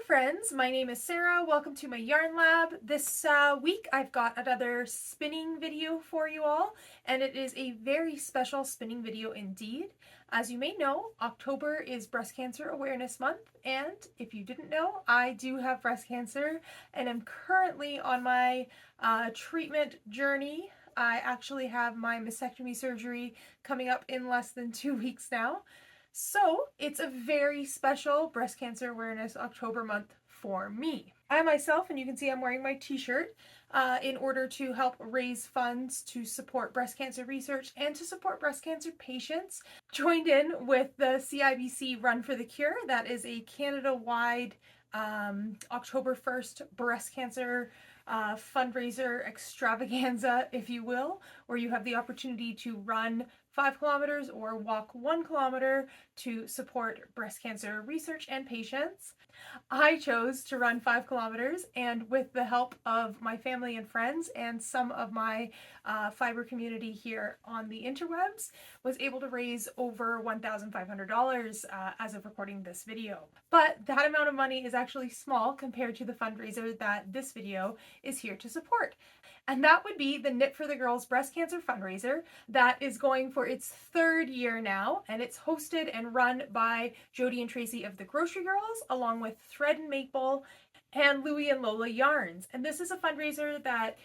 friends, my name is Sarah. Welcome to my yarn lab. This week I've got another spinning video for you all, and it is a very special spinning video indeed. As you may know, October is Breast Cancer Awareness Month, and if you didn't know, I do have breast cancer and I'm currently on my treatment journey. I actually have my mastectomy surgery coming up in less than 2 weeks now. So it's a very special Breast Cancer Awareness October month for me. I myself, and you can see I'm wearing my t-shirt, in order to help raise funds to support breast cancer research and to support breast cancer patients, joined in with the CIBC Run for the Cure. That is a Canada-wide October 1st breast cancer fundraiser extravaganza, if you will, where you have the opportunity to run 5 kilometers or walk 1 kilometer to support breast cancer research and patients. I chose to run 5 kilometers, and with the help of my family and friends and some of my fiber community here on the interwebs, was able to raise over $1,500 as of recording this video. But that amount of money is actually small compared to the fundraiser that this video is here to support. And that would be the Knit for the Girls Breast Cancer fundraiser that is going for its 3rd year now, and it's hosted and run by Jodi and Tracie of the Grocery Girls, along with Thread and Maple and Louie and Lola yarns. And this is a fundraiser that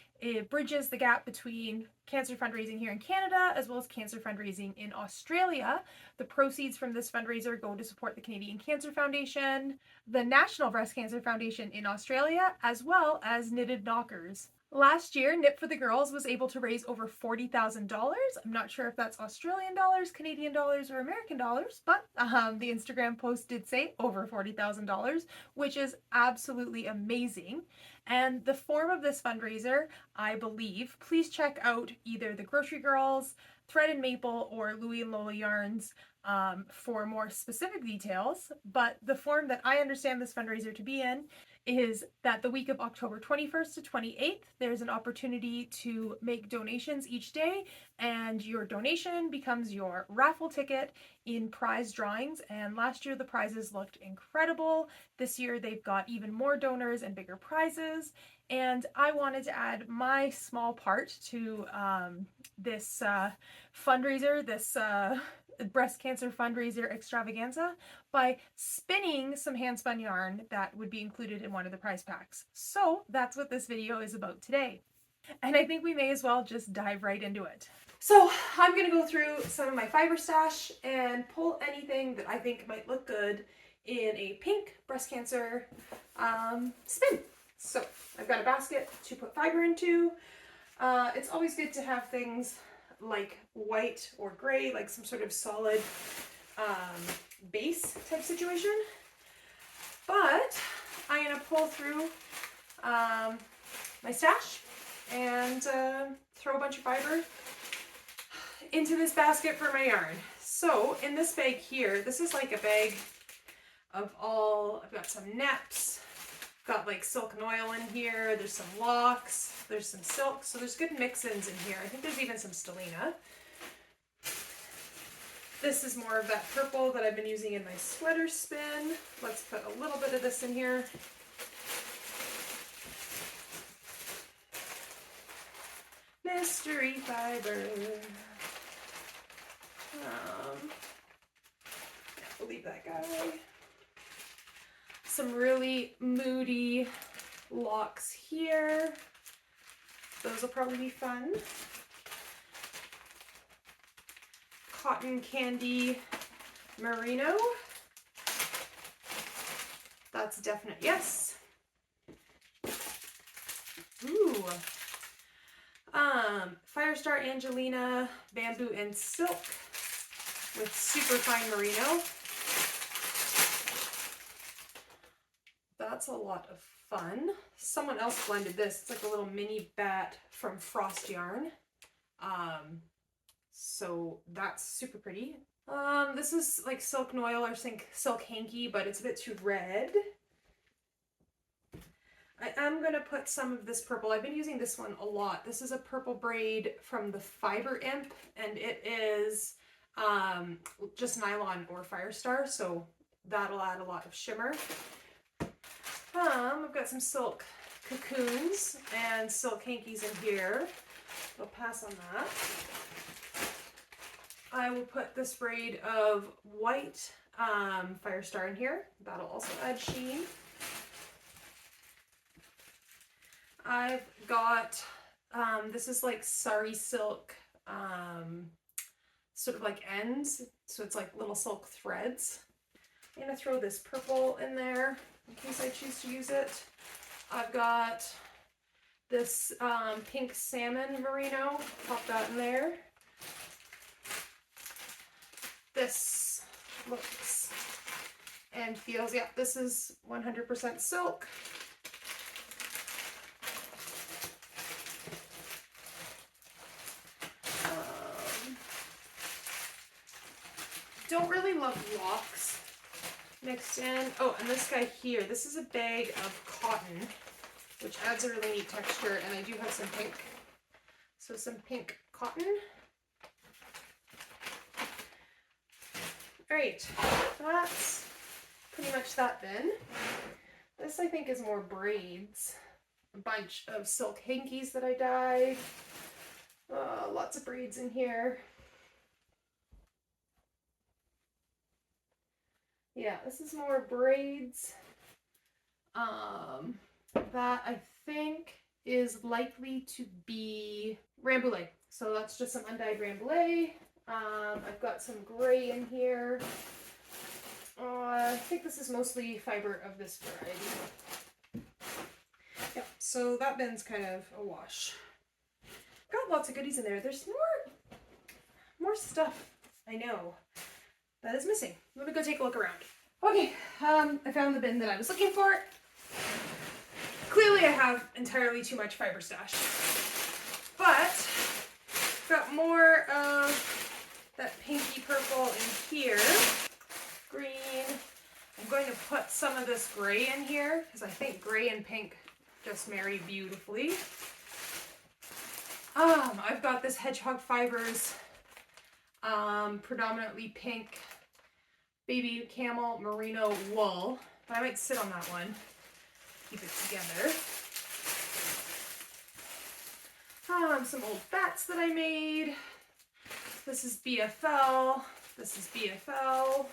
bridges the gap between cancer fundraising here in Canada as well as cancer fundraising in Australia. The proceeds from this fundraiser go to support the Canadian Cancer Foundation, the National Breast Cancer Foundation in Australia, as well as Knitted Knockers. Last year, Knit for the Girls was able to raise over $40,000. I'm not sure if that's Australian dollars, Canadian dollars, or American dollars, but the Instagram post did say over $40,000, which is absolutely amazing. And the form of this fundraiser, I believe, please check out either the Grocery Girls, Thread and Maple, or Louie and Lola yarns for more specific details. But the form that I understand this fundraiser to be in is that the week of October 21st to 28th, there's an opportunity to make donations each day, and your donation becomes your raffle ticket in prize drawings. And last year the prizes looked incredible. This year they've got even more donors and bigger prizes, and I wanted to add my small part to this fundraiser, this breast cancer fundraiser extravaganza, by spinning some hand spun yarn that would be included in one of the prize packs. So that's what this video is about today. And I think we may as well just dive right into it. So I'm going to go through some of my fiber stash and pull anything that I think might look good in a pink breast cancer spin. So I've got a basket to put fiber into. It's always good to have things like white or gray, like some sort of solid base type situation. But I'm going to pull through my stash and throw a bunch of fiber into this basket for my yarn. So in this bag here, this is like a bag of all, I've got some neps, got like silk and oil in here, there's some locks, there's some silk, so there's good mix-ins in here. I think there's even some stellina. This is more of that purple that I've been using in my sweater spin. Let's put a little bit of this in here. Mystery fiber. We'll leave that guy. Some really moody locks here. Those will probably be fun. Cotton candy merino. That's a definite yes. Ooh. Firestar Angelina bamboo and silk with super fine merino. That's a lot of fun. Someone else blended this. It's like a little mini bat from Frost Yarn. So that's super pretty. This is like silk noil or silk hanky, but it's a bit too red. I am going to put some of this purple. I've been using this one a lot. This is a purple braid from the Fiber Imp, and it is just nylon or Firestar, so that'll add a lot of shimmer. I've got some silk cocoons and silk hankies in here. I'll pass on that. I will put this braid of white Fire Star in here. That'll also add sheen. I've got, this is like sari silk, sort of like ends. So it's like little silk threads. I'm gonna throw this purple in there in case I choose to use it. I've got this pink salmon merino. Pop that in there. This looks and feels, yeah, this is 100% silk. Don't really love locks mixed in. Oh, and this guy here, this is a bag of cotton, which adds a really neat texture, and I do have some pink. So some pink cotton. All right, that's pretty much that bin. This I think is more braids. A bunch of silk hankies that I dyed. Lots of braids in here. Yeah, this is more braids. That I think is likely to be rambouillet. So that's just some undyed rambouillet. I've got some gray in here. I think this is mostly fiber of this variety. Yeah, so that bin's kind of a wash. Got lots of goodies in there. There's more stuff, I know, that is missing. Let me go take a look around. Okay, I found the bin that I was looking for. Clearly I have entirely too much fiber stash, but got more of that pinky purple in here. Green. I'm going to put some of this gray in here because I think gray and pink just marry beautifully. I've got this Hedgehog Fibers, predominantly pink baby camel merino wool, but I might sit on that one, keep it together. Some old bats that I made. This is BFL. This is BFL.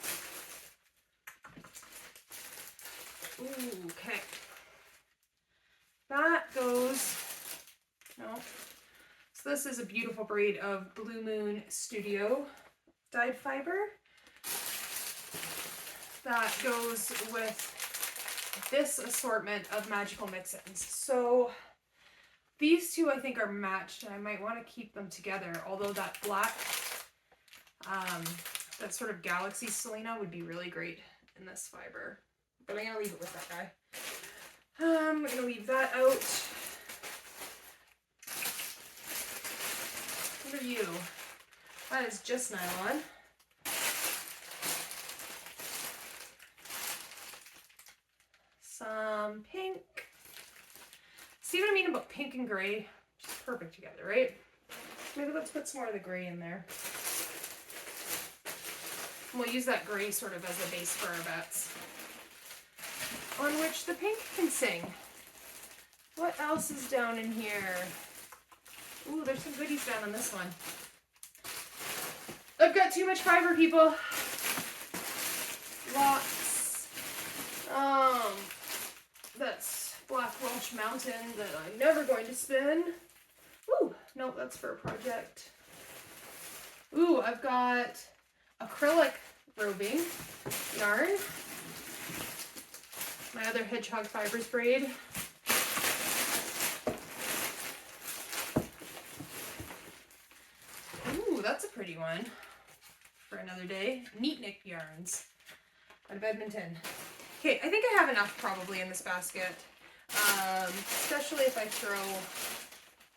Ooh, okay. That goes, no. So this is a beautiful braid of Blue Moon Studio dyed fiber. That goes with this assortment of magical mix-ins. So these two I think are matched, and I might want to keep them together, although that black, that sort of Galaxy Selena would be really great in this fiber. But I'm going to leave it with that guy. I'm going to leave that out. What are you? That is just nylon. Some pink. See what I mean about pink and gray? Just perfect together, right? Maybe let's put some more of the gray in there. And we'll use that gray sort of as a base for our bats, on which the pink can sing. What else is down in here? Ooh, there's some goodies down on this one. I've got too much fiber, people. Lots. That's Black Welsh Mountain that I'm never going to spin. Ooh, no, that's for a project. Ooh, I've got acrylic roving yarn. My other Hedgehog Fibers braid. Ooh, that's a pretty one for another day. Neatnik yarns out of Edmonton. Okay, I think I have enough probably in this basket, especially if I throw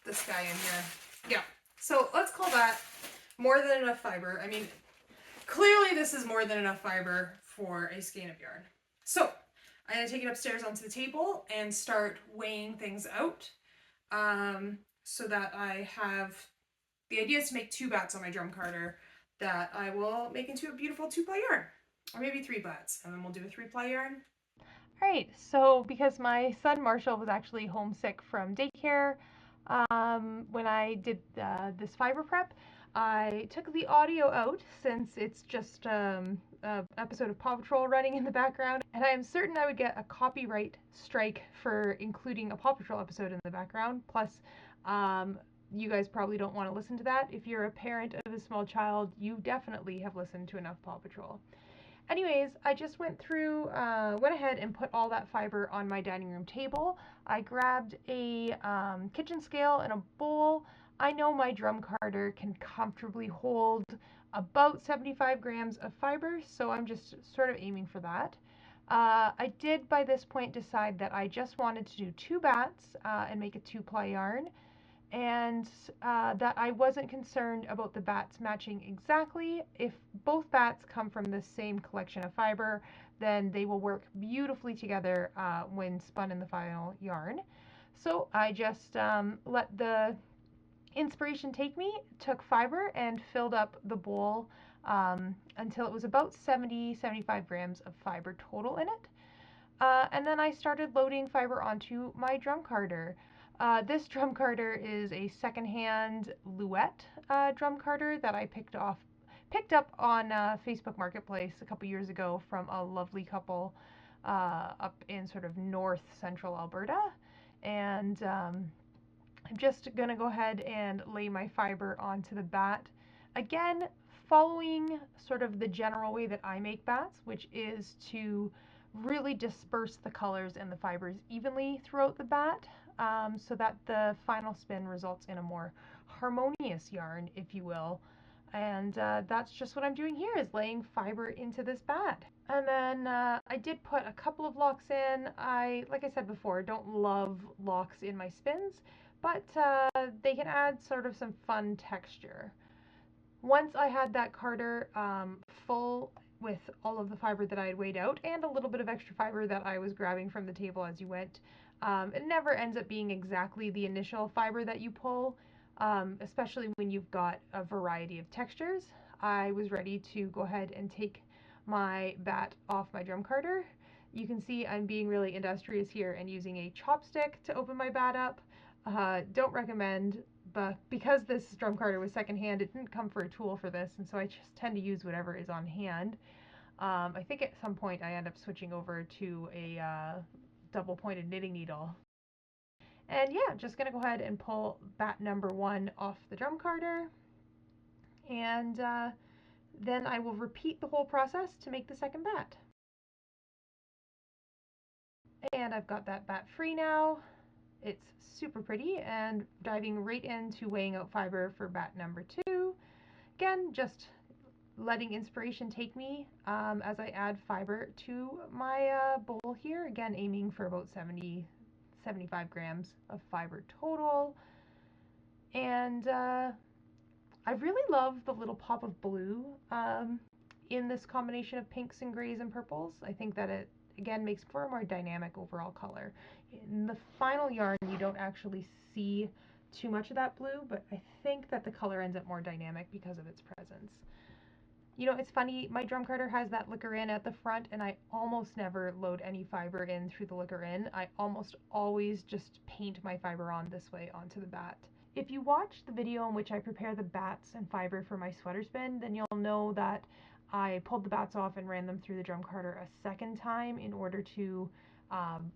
this guy in here. Yeah, so let's call that more than enough fiber. I mean, clearly this is more than enough fiber for a skein of yarn. So I'm going to take it upstairs onto the table and start weighing things out, so that I have, the idea is to make 2 bats on my drum carder that I will make into a beautiful 2-ply yarn, or maybe 3 bats, and then we'll do a 3-ply yarn. Alright, so because my son Marshall was actually homesick from daycare, when I did this fiber prep, I took the audio out since it's just an episode of Paw Patrol running in the background, and I am certain I would get a copyright strike for including a Paw Patrol episode in the background. Plus, you guys probably don't want to listen to that. If you're a parent of a small child, you definitely have listened to enough Paw Patrol. Anyways, I just went ahead and put all that fiber on my dining room table. I grabbed a kitchen scale and a bowl. I know my drum carder can comfortably hold about 75 grams of fiber, so I'm just sort of aiming for that. I did by this point decide that I just wanted to do 2 bats and make a 2-ply yarn, and that I wasn't concerned about the bats matching exactly. If both bats come from the same collection of fiber, then they will work beautifully together when spun in the final yarn. So I just let the inspiration take me, took fiber and filled up the bowl until it was about 70-75 grams of fiber total in it. And then I started loading fiber onto my drum carder. This drum carder is a secondhand Louie drum carder that I picked up on Facebook Marketplace a couple years ago from a lovely couple up in sort of north central Alberta. And I'm just gonna go ahead and lay my fiber onto the bat. Again, following sort of the general way that I make bats, which is to really disperse the colors and the fibers evenly throughout the bat, so that the final spin results in a more harmonious yarn, if you will. And that's just what I'm doing here, is laying fiber into this bat. And then I did put a couple of locks in. Like I said before, don't love locks in my spins, but they can add sort of some fun texture. Once I had that carder full with all of the fiber that I had weighed out and a little bit of extra fiber that I was grabbing from the table as you went, it never ends up being exactly the initial fiber that you pull, especially when you've got a variety of textures. I was ready to go ahead and take my bat off my drum carder. You can see I'm being really industrious here and using a chopstick to open my bat up. Don't recommend, but because this drum carder was secondhand, it didn't come for a tool for this, and so I just tend to use whatever is on hand. I think at some point I end up switching over to a double pointed knitting needle. And yeah, just gonna go ahead and pull bat number 1 off the drum carder, and then I will repeat the whole process to make the second bat. And I've got that bat free now. It's super pretty, and diving right into weighing out fiber for bat number 2. Again, just letting inspiration take me as I add fiber to my bowl here. Again, aiming for about 70-75 grams of fiber total. And I really love the little pop of blue in this combination of pinks and grays and purples. I think that it, again, makes for a more dynamic overall color. In the final yarn, you don't actually see too much of that blue, but I think that the color ends up more dynamic because of its presence. You know, it's funny, my drum carder has that liquor in at the front, and I almost never load any fiber in through the liquor in. I almost always just paint my fiber on this way onto the bat. If you watch the video in which I prepare the bats and fiber for my sweater spin, then you'll know that I pulled the bats off and ran them through the drum carder a second time in order to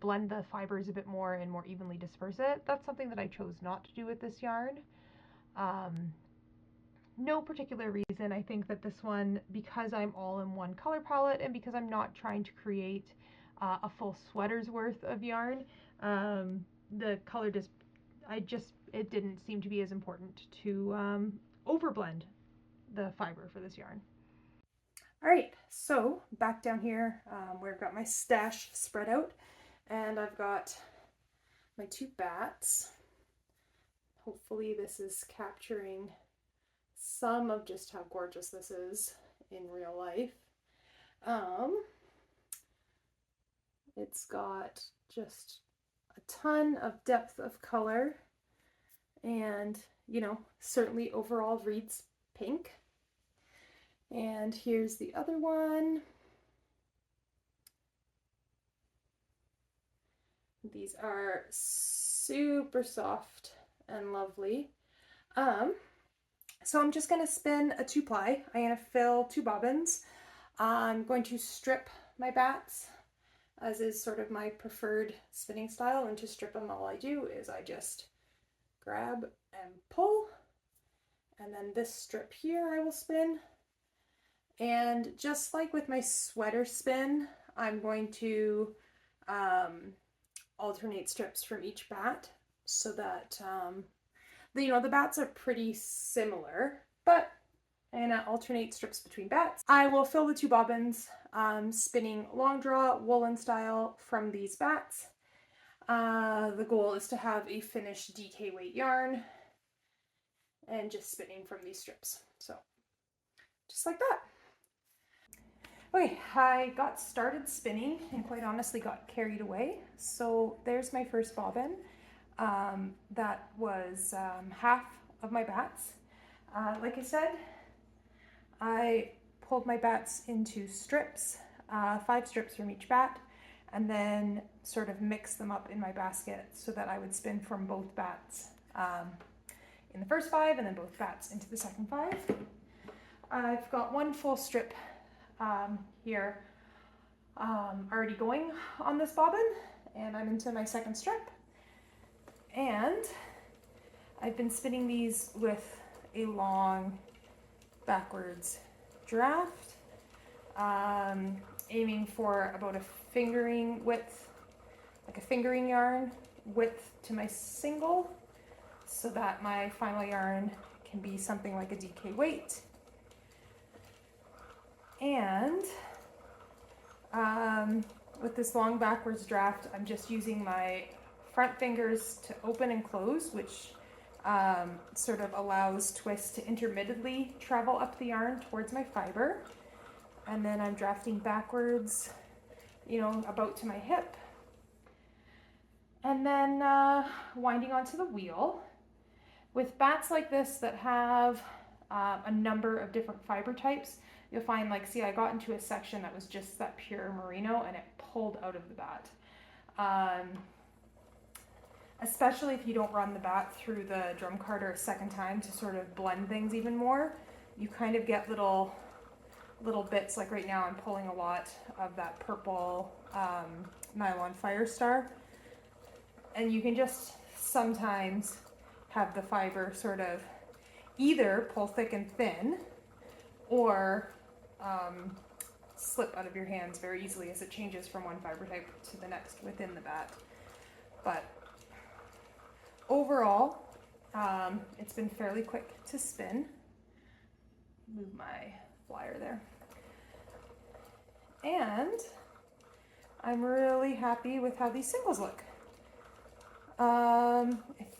blend the fibers a bit more and more evenly disperse it. That's something that I chose not to do with this yarn. No particular reason. I think that this one, because I'm all in one color palette and because I'm not trying to create a full sweater's worth of yarn, the color it didn't seem to be as important to overblend the fiber for this yarn. All right, so back down here where I've got my stash spread out, and I've got my 2 bats. Hopefully this is capturing some of just how gorgeous this is in real life. It's got just a ton of depth of color, and you know, certainly overall reads pink. And here's the other one. These are super soft and lovely. So I'm just going to spin a 2-ply. I'm going to fill 2 bobbins. I'm going to strip my bats, as is sort of my preferred spinning style, and to strip them all I do is I just grab and pull, and then this strip here I will spin. And just like with my sweater spin, I'm going to alternate strips from each bat so that the bats are pretty similar, but I'm gonna alternate strips between bats. I will fill the 2 bobbins, spinning long draw woolen style from these bats. The goal is to have a finished DK weight yarn and just spinning from these strips. So just like that. Okay, I got started spinning and quite honestly got carried away. So there's my first bobbin. That was half of my bats. Like I said, I pulled my bats into strips, 5 strips from each bat, and then sort of mixed them up in my basket so that I would spin from both bats in the first 5 and then both bats into the second 5. I've got 1 full strip here already going on this bobbin, and I'm into my second strip. And I've been spinning these with a long backwards draft, aiming for about a fingering width, like a fingering yarn width to my single, so that my final yarn can be something like a DK weight. And with this long backwards draft, I'm just using my front fingers to open and close, which sort of allows twist to intermittently travel up the yarn towards my fiber. And then I'm drafting backwards, about to my hip. And then winding onto the wheel. With bats like this that have a number of different fiber types, you'll find, see, I got into a section that was just that pure merino and it pulled out of the bat. Especially if you don't run the bat through the drum carder a second time to sort of blend things even more, you kind of get little bits. Like right now I'm pulling a lot of that purple nylon Firestar, and you can just sometimes have the fiber sort of either pull thick and thin or slip out of your hands very easily as it changes from one fiber type to the next within the bat. But overall, it's been fairly quick to spin. Move my flyer there. And I'm really happy with how these singles look. I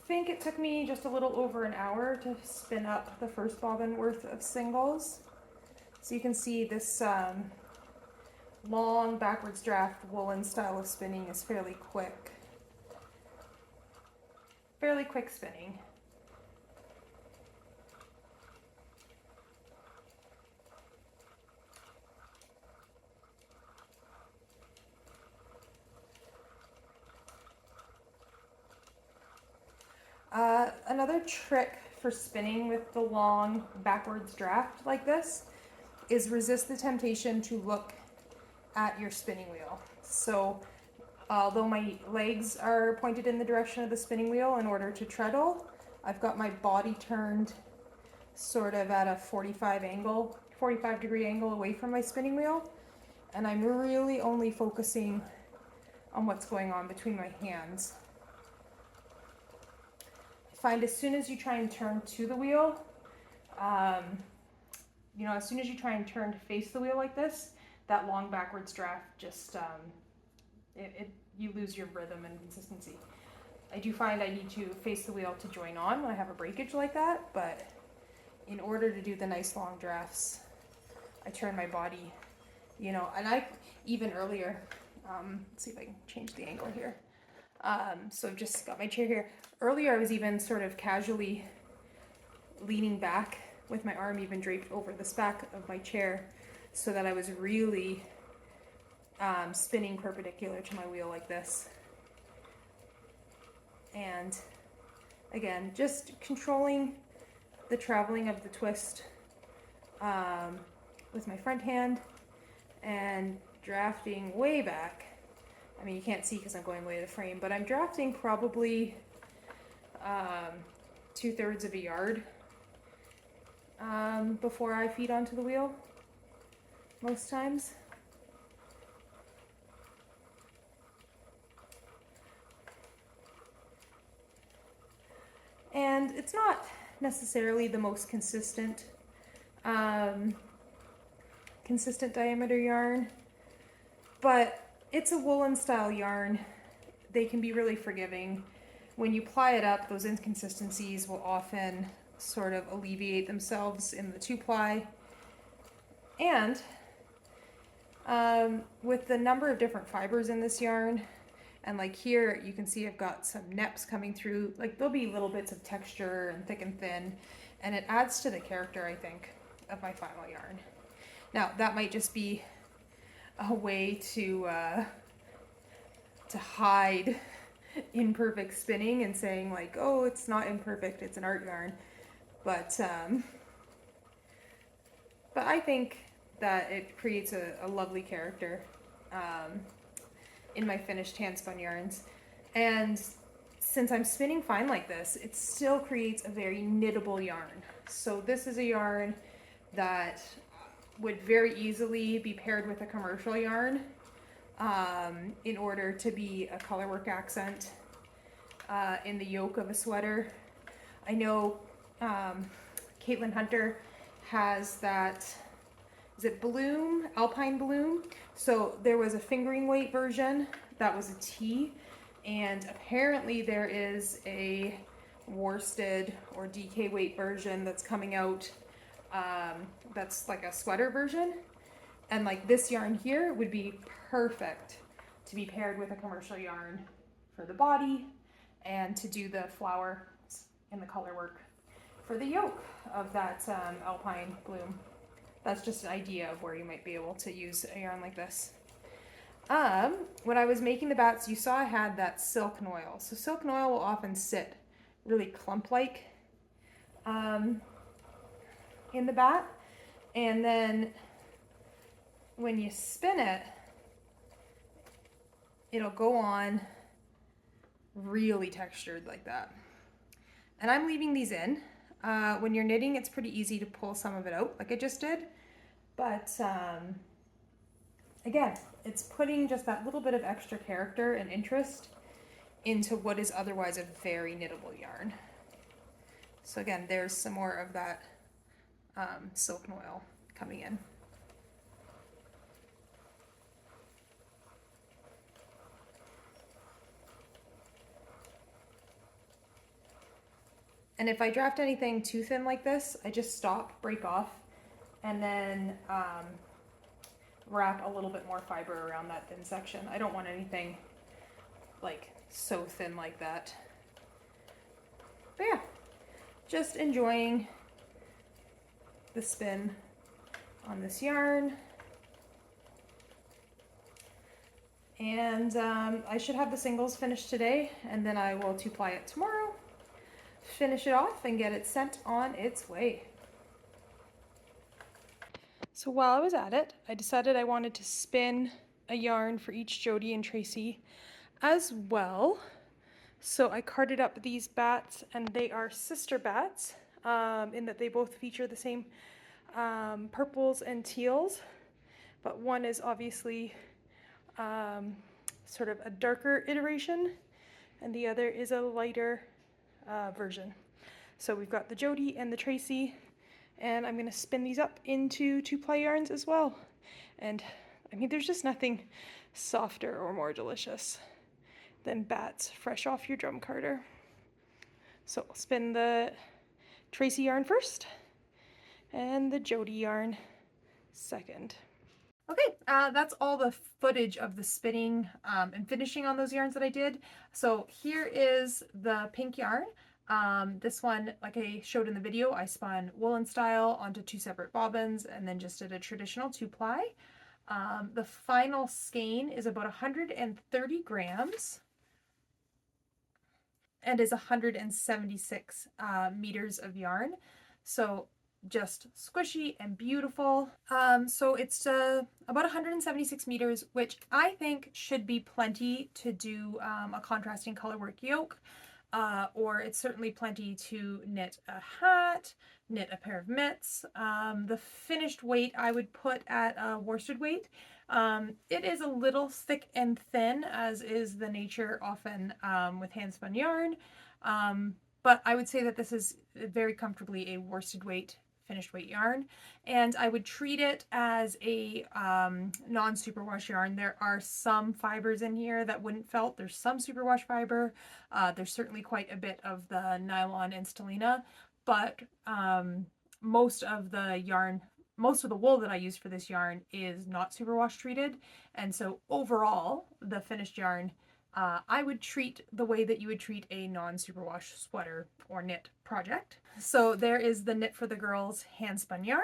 think it took me just a little over an hour to spin up the first bobbin worth of singles. So you can see this long backwards draft woolen style of spinning is fairly quick. Fairly quick spinning. Another trick for spinning with the long backwards draft like this is resist the temptation to look at your spinning wheel. So although my legs are pointed in the direction of the spinning wheel in order to treadle, I've got my body turned sort of at a 45 degree angle away from my spinning wheel, and I'm really only focusing on what's going on between my hands. I find as soon as you try and turn to the wheel, as soon as you try and turn to face the wheel like this, that long backwards draft just, you lose your rhythm and consistency. I do find I need to face the wheel to join on when I have a breakage like that, but in order to do the nice long drafts, I turn my body, and I, even earlier, let's see if I can change the angle here. So I've just got my chair here. Earlier I was even sort of casually leaning back with my arm even draped over the back of my chair so that I was really spinning perpendicular to my wheel like this. And again, just controlling the traveling of the twist with my front hand and drafting way back. I mean, you can't see because I'm going way to the frame, but I'm drafting probably 2/3 of a yard before I feed onto the wheel, most times. And it's not necessarily the most consistent diameter yarn, but it's a woolen style yarn. They can be really forgiving. When you ply it up, those inconsistencies will often sort of alleviate themselves in the 2-ply. And with the number of different fibers in this yarn, and like here you can see I've got some neps coming through, like there'll be little bits of texture and thick and thin, and it adds to the character, I think, of my final yarn. Now that might just be a way to hide imperfect spinning and saying like, oh, it's not imperfect, it's an art yarn. But I think that it creates a lovely character in my finished hand spun yarns. And since I'm spinning fine like this, it still creates a very knittable yarn. So this is a yarn that would very easily be paired with a commercial yarn in order to be a colorwork accent in the yoke of a sweater. I know Caitlin Hunter has that, is it Bloom, Alpine Bloom? So there was a fingering weight version that was a tee, and apparently there is a worsted or DK weight version that's coming out that's like a sweater version. And like this yarn here would be perfect to be paired with a commercial yarn for the body and to do the flowers in the color work for the yoke of that Alpine Bloom. That's just an idea of where you might be able to use a yarn like this. When I was making the bats, you saw I had that silk noil. So silk noil will often sit really clump-like in the bat, and then when you spin it, it'll go on really textured like that. And I'm leaving these in. When you're knitting, it's pretty easy to pull some of it out like I just did. But again, it's putting just that little bit of extra character and interest into what is otherwise a very knittable yarn. So again, there's some more of that silk noil coming in. And if I draft anything too thin like this, I just stop, break off, and then wrap a little bit more fiber around that thin section. I don't want anything like so thin like that. But yeah, just enjoying the spin on this yarn. And I should have the singles finished today, and then I will 2-ply it tomorrow, finish it off, and get it sent on its way. So while I was at it, I decided I wanted to spin a yarn for each Jodi and Tracie as well. So I carded up these bats, and they are sister bats in that they both feature the same purples and teals, but one is obviously sort of a darker iteration, and the other is a lighter version. So we've got the Jodi and the Tracie, and I'm going to spin these up into 2-ply yarns as well. And I mean, there's just nothing softer or more delicious than bats fresh off your drum carder. So I'll spin the Tracie yarn first and the Jodi yarn second. Okay, that's all the footage of the spinning and finishing on those yarns that I did. So here is the pink yarn. This one, like I showed in the video, I spun woolen style onto 2 separate bobbins and then just did a traditional 2-ply. The final skein is about 130 grams. and is 176 meters of yarn. So just squishy and beautiful. So it's about 176 meters, which I think should be plenty to do a contrasting color work yoke. Or it's certainly plenty to knit a hat, knit a pair of mitts. The finished weight I would put at worsted weight. It is a little thick and thin, as is the nature often with hand spun yarn. But I would say that this is very comfortably a worsted weight finished weight yarn, and I would treat it as a non-superwash yarn. There are some fibers in here that wouldn't felt. There's some superwash fiber. There's certainly quite a bit of the nylon and stellina, but most of the yarn, most of the wool that I use for this yarn is not superwash treated, and so overall the finished yarn I would treat the way that you would treat a non-superwash sweater or knit project. So there is the Knit for the Girls hand spun yarn.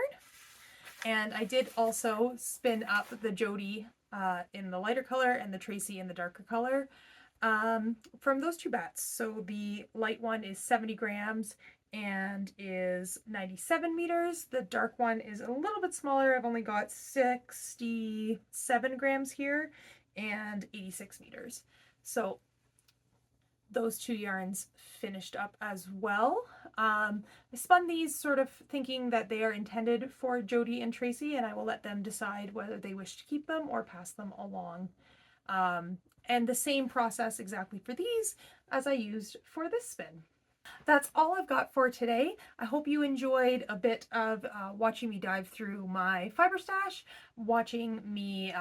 And I did also spin up the Jodi in the lighter color and the Tracie in the darker color from those two bats. So the light one is 70 grams and is 97 meters. The dark one is a little bit smaller. I've only got 67 grams here and 86 meters. So those two yarns finished up as well. I spun these sort of thinking that they are intended for Jodi and Tracie, and I will let them decide whether they wish to keep them or pass them along. And the same process exactly for these as I used for this spin. That's all I've got for today. I hope you enjoyed a bit of watching me dive through my fiber stash, watching me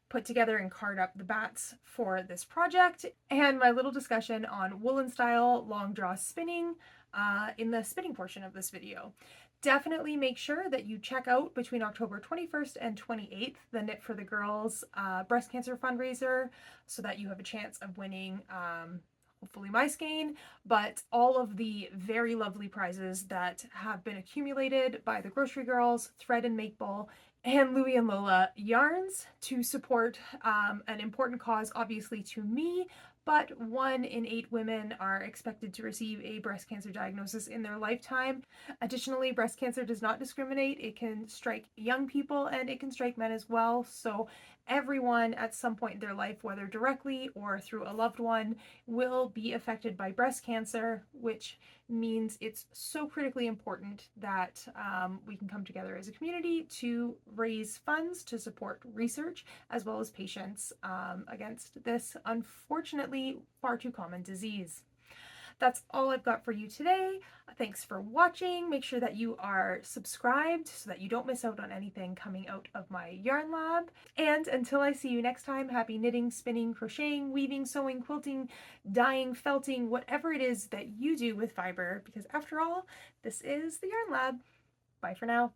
put together and card up the bats for this project, and my little discussion on woolen style long draw spinning in the spinning portion of this video. Definitely make sure that you check out between October 21st and 28th the Knit for the Girls breast cancer fundraiser so that you have a chance of winning hopefully my skein, but all of the very lovely prizes that have been accumulated by the Grocery Girls, Thread and Makeable, and Louie and Lola yarns to support an important cause, obviously to me, but 1 in 8 women are expected to receive a breast cancer diagnosis in their lifetime. Additionally, breast cancer does not discriminate. It can strike young people and it can strike men as well. So everyone at some point in their life, whether directly or through a loved one, will be affected by breast cancer, which means it's so critically important that we can come together as a community to raise funds to support research as well as patients against this unfortunately far too common disease. That's all I've got for you today. Thanks for watching. Make sure that you are subscribed so that you don't miss out on anything coming out of my yarn lab. And until I see you next time, happy knitting, spinning, crocheting, weaving, sewing, quilting, dyeing, felting, whatever it is that you do with fiber, because after all, this is the Yarn Lab. Bye for now.